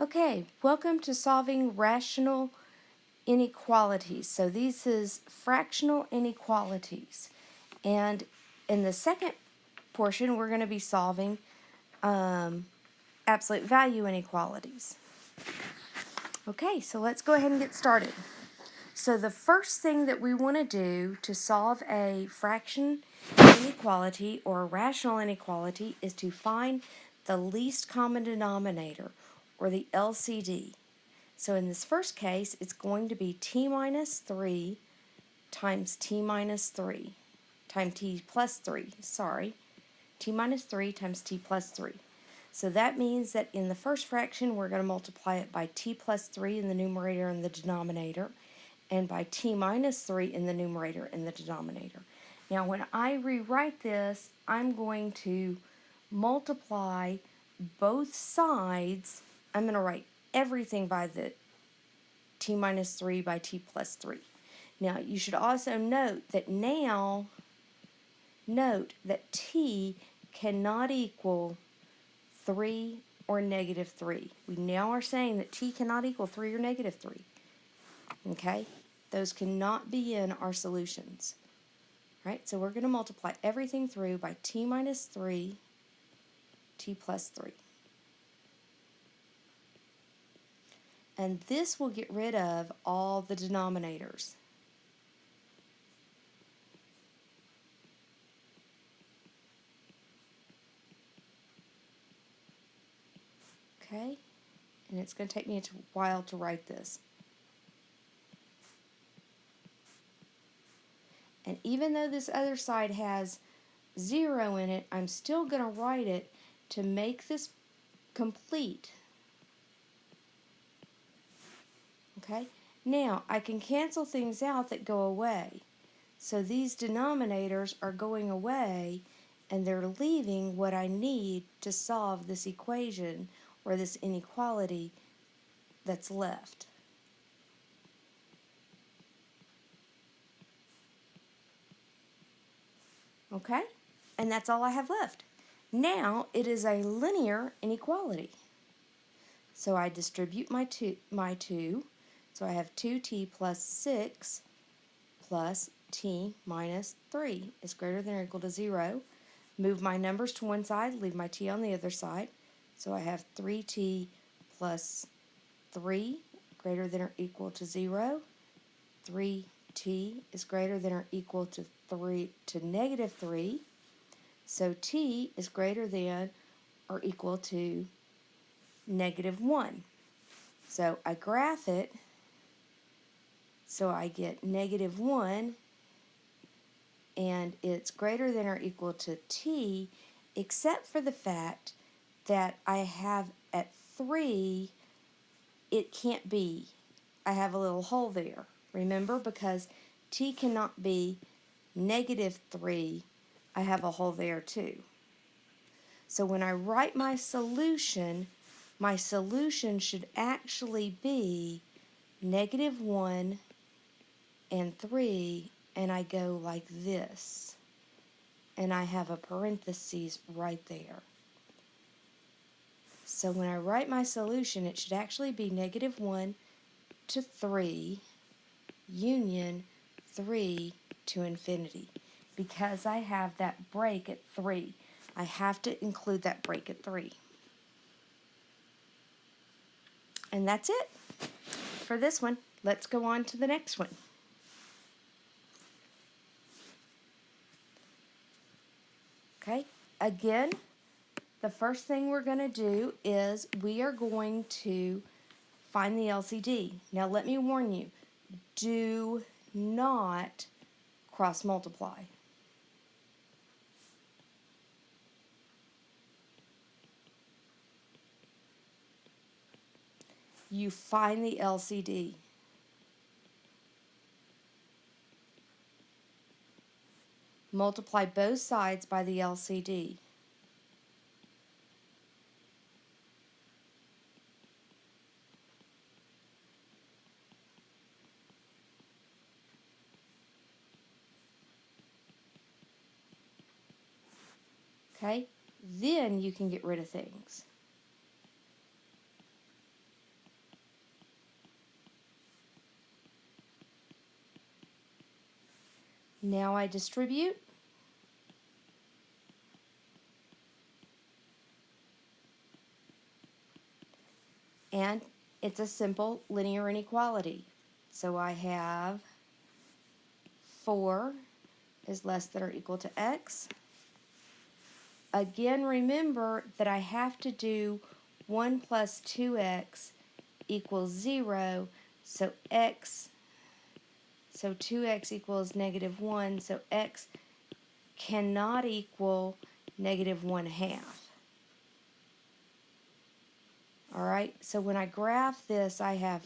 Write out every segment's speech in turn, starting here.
Okay, welcome to solving rational inequalities. So this is fractional inequalities. And in the second portion, we're going to be solving absolute value inequalities. Okay, so let's go ahead and get started. So the first thing that we want to do to solve a fraction inequality or a rational inequality is to find the least common denominator, or the LCD. So in this first case, it's going to be t minus 3 times t minus 3 times t plus 3, t minus 3 times t plus 3. So that means that in the first fraction, we're going to multiply it by t plus 3 in the numerator and the denominator, and by t minus 3 in the numerator and the denominator. Now, when I rewrite this, I'm going to multiply both sides. I'm going to write everything by the t minus 3 by t plus 3. Now, you should also note that t cannot equal 3 or negative 3. We now are saying that t cannot equal 3 or negative 3. Okay? Those cannot be in our solutions. Right? So we're going to multiply everything through by t minus 3, t plus 3. And this will get rid of all the denominators. Okay? And it's going to take me a while to write this. And even though this other side has 0 in it, I'm still going to write it to make this complete. Okay? Now, I can cancel things out that go away. So these denominators are going away, and they're leaving what I need to solve this equation or this inequality that's left. Okay? And that's all I have left. Now it is a linear inequality. So I distribute my 2. So I have 2t plus 6 plus t minus 3 is greater than or equal to 0. Move my numbers to one side, leave my t on the other side. So I have 3t plus 3 greater than or equal to 0. 3t is greater than or equal to negative 3. So t is greater than or equal to negative 1. So I graph it, so I get negative 1, and it's greater than or equal to t, except for the fact that I have at 3, it can't be. I have a little hole there. Remember, because t cannot be negative 3, I have a hole there too. So when I write my solution should actually be negative 1 and 3, and I go like this. And I have a parenthesis right there. So when I write my solution, it should actually be negative 1 to 3 union 3 to infinity, because I have that break at 3. I have to include that break at 3. And that's it for this one. Let's go on to the next one. Okay, again, the first thing we're going to do is we are going to find the LCD. Now let me warn you, do not cross multiply. You find the LCD. Multiply both sides by the LCD. Okay? Then you can get rid of things. Now I distribute. And it's a simple linear inequality. So I have 4 is less than or equal to x. Again, remember that I have to do 1 plus 2x equals 0, so 2x equals -1, so x cannot equal -1/2. All right, so when I graph this, I have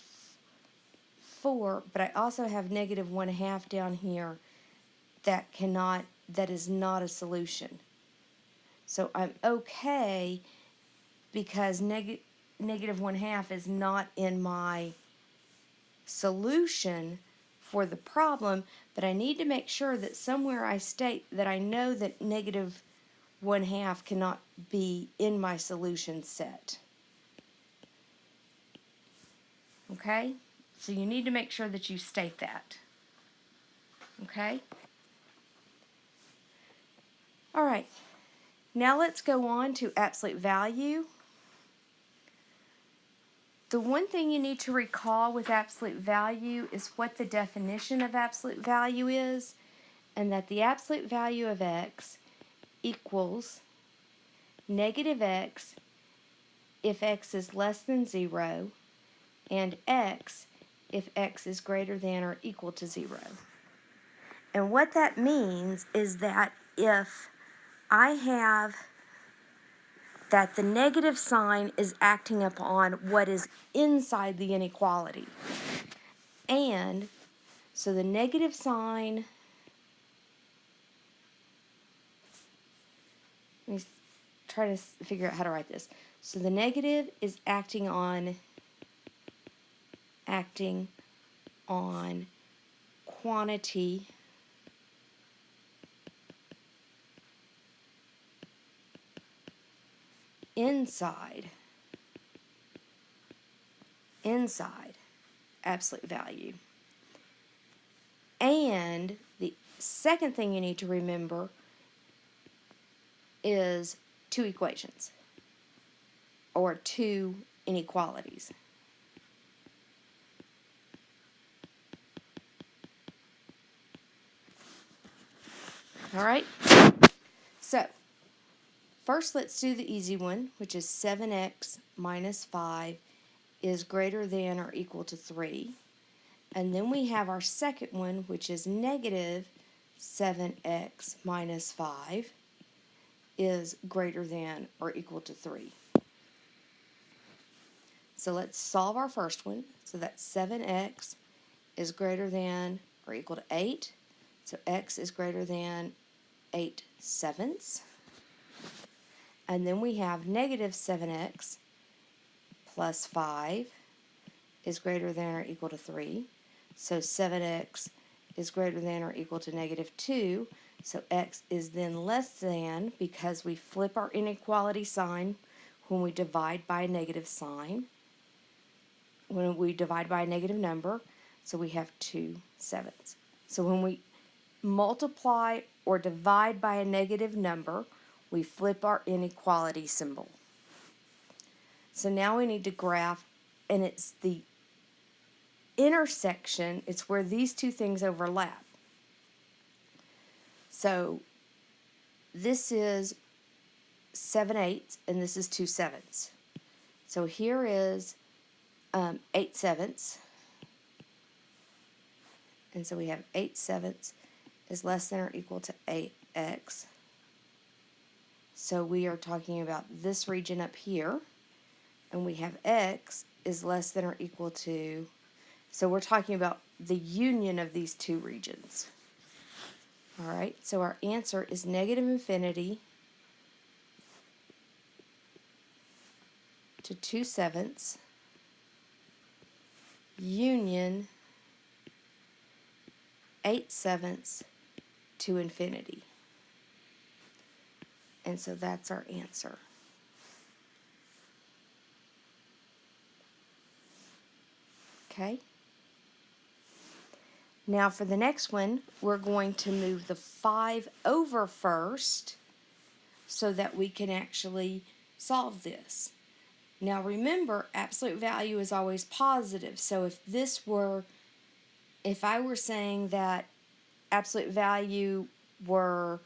4, but I also have -1/2 down here that is not a solution. So I'm okay because -1/2 is not in my solution for the problem, but I need to make sure that somewhere I state that I know that -1/2 cannot be in my solution set. Okay? So you need to make sure that you state that. Okay? All right. Now let's go on to absolute value. The one thing you need to recall with absolute value is what the definition of absolute value is, and that the absolute value of x equals -x if x is less than 0, and x if x is greater than or equal to 0. And what that means is that if I have that the negative sign is acting upon what is inside the inequality. And so the negative sign, let me try to figure out how to write this. So the negative is acting on quantity inside absolute value. And the second thing you need to remember is 2 equations or 2 inequalities. All right? So, first let's do the easy one, which is 7x minus 5 is greater than or equal to 3. And then we have our second one, which is -7x minus 5 is greater than or equal to 3. So let's solve our first one. So that's 7x is greater than or equal to 8. So x is greater than 8/7. And then we have -7x plus 5 is greater than or equal to 3. So 7x is greater than or equal to -2. So x is then less than, because we flip our inequality sign when we divide by a negative sign, when we divide by a negative number. So we have 2/7. So when we multiply or divide by a negative number, we flip our inequality symbol. So now we need to graph, and it's the intersection, it's where these two things overlap. So this is 7/8 and this is 2/7. So here is 8/7. And so we have 8/7 is less than or equal to 8x. So we are talking about this region up here. And we have x is less than or equal to, so we're talking about the union of these two regions. All right, so our answer is -infinity to 2/7 union 8/7 to infinity. And so that's our answer. Okay? Now for the next one, we're going to move the 5 over first so that we can actually solve this. Now remember, absolute value is always positive. So if I were saying that absolute value were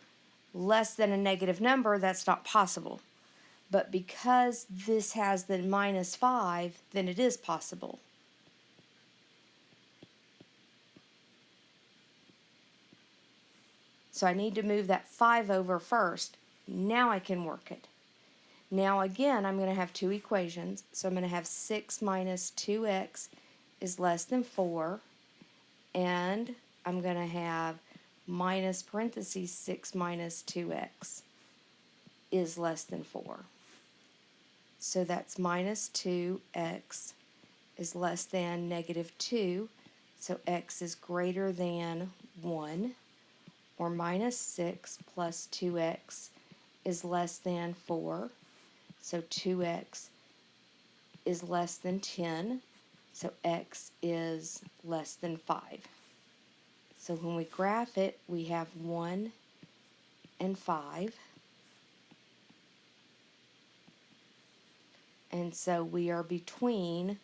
less than a negative number, that's not possible. But because this has the -5, then it is possible. So I need to move that 5 over first. Now I can work it. Now again, I'm going to have two equations. So I'm going to have 6 minus 2x is less than 4. And I'm going to have minus parentheses 6 minus 2x is less than 4. So that's minus 2x is less than negative 2. So x is greater than 1. Or minus 6 plus 2x is less than 4. So 2x is less than 10. So x is less than 5. So when we graph it, we have 1 and 5. And so we are between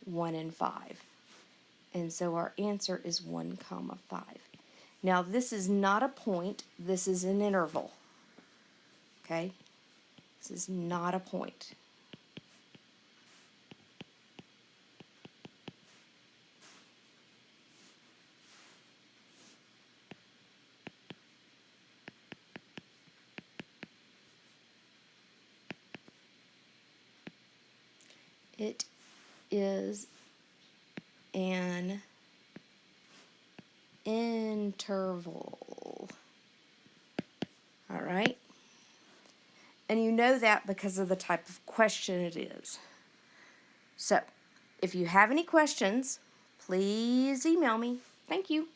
1 and 5. And so our answer is 1, 5. Now this is not a point, this is an interval. Okay? This is not a point. It is an interval. All right? And you know that because of the type of question it is. So, if you have any questions, please email me. Thank you.